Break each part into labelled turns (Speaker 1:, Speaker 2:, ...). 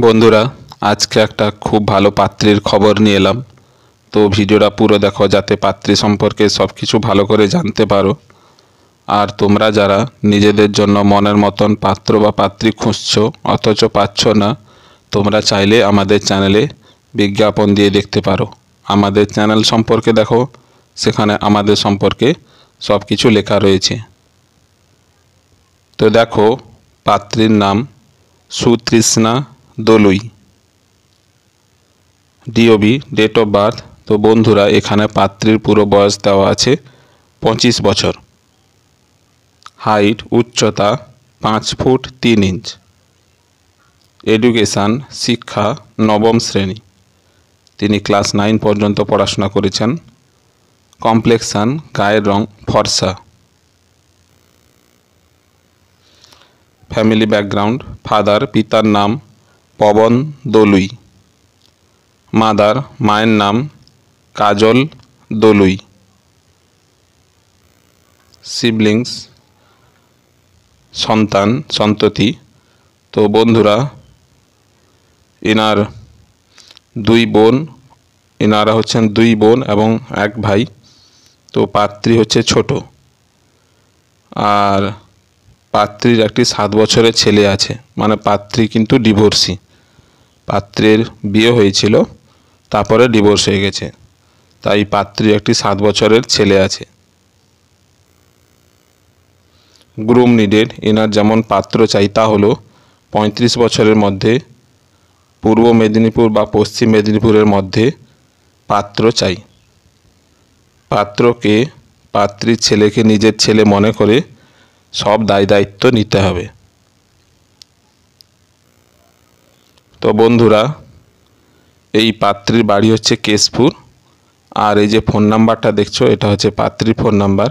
Speaker 1: বন্ধুরা, আজকে একটা খুব ভালো পাত্রীর খবর নিয়ে এলাম। তো ভিডিওটা পুরো দেখো যাতে পাত্রী সম্পর্কে সব কিছু ভালো করে জানতে পারো। আর তোমরা যারা নিজেদের জন্য মনের মতন পাত্র বা পাত্রী খুঁজছো অথচ পাচ্ছ না, তোমরা চাইলে আমাদের চ্যানেলে বিজ্ঞাপন দিয়ে দেখতে পারো। আমাদের চ্যানেল সম্পর্কে দেখো, সেখানে আমাদের সম্পর্কে সব কিছু লেখা রয়েছে। তো দেখো, পাত্রীর নাম Sutrishna Dolui, DOB date of birth. তো বন্ধুরা, এখানে পাত্রীর পুরো বয়স দেওয়া আছে 25 বছর। হাইট উচ্চতা 5 ফুট 3 ইঞ্চ। এডুকেশান শিক্ষা নবম শ্রেণী, তিনি ক্লাস 9 পর্যন্ত পড়াশোনা করেছেন। কমপ্লেক্সান গায়ের রং ফর্সা। ফ্যামিলি ব্যাকগ্রাউন্ড, ফাদার পিতার নাম পবন দলুই, মাদার মায়ের নাম কাজল দলুই। সিবলিংস সন্তান সন্ততি। তো বন্ধুরা, এনার এনারা হচ্ছেন 2 বোন এবং 1 ভাই। তো পাত্রী হচ্ছে ছোট। আর পাত্রীর একটি 7 বছরের ছেলে আছে, মানে পাত্রী কিন্তু ডিভোর্সি। পাত্রের বিয়ে হয়েছিল, তারপরে ডিভোর্স হয়ে গেছে, তাই পাত্রীর একটি 7 বছরের ছেলে আছে। গ্রুম নিডেড, এনার যেমন পাত্র চাই তা হলো 35 বছরের মধ্যে, পূর্ব মেদিনীপুর বা পশ্চিম মেদিনীপুরের মধ্যে পাত্র চাই। পাত্রকে পাত্রীর ছেলেকে নিজের ছেলে মনে করে সব দায়িত্ব নিতে হবে। তো বন্ধুরা, এই পাত্রীর বাড়ি হচ্ছে কেশপুর। আর এই যে ফোন নাম্বারটা দেখছো, এটা হচ্ছে পাত্রীর ফোন নাম্বার।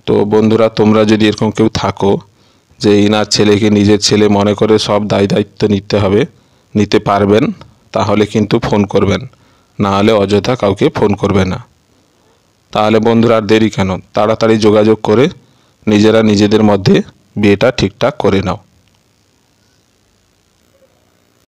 Speaker 1: তো বন্ধুরা, তোমরা যদি এরকম কেউ থাকো যে ইনার ছেলেকে নিজের ছেলে মনে করে সব দায়িত্ব নিতে পারবেন, তাহলে কিন্তু ফোন করবেন, না হলে অযথা কাউকে ফোন করবে না। তাহলে বন্ধুরা, আর দেরি কেন, তাড়াতাড়ি যোগাযোগ করে নিজেরা নিজেদের মধ্যে বিয়েটা ঠিকঠাক করে নাও।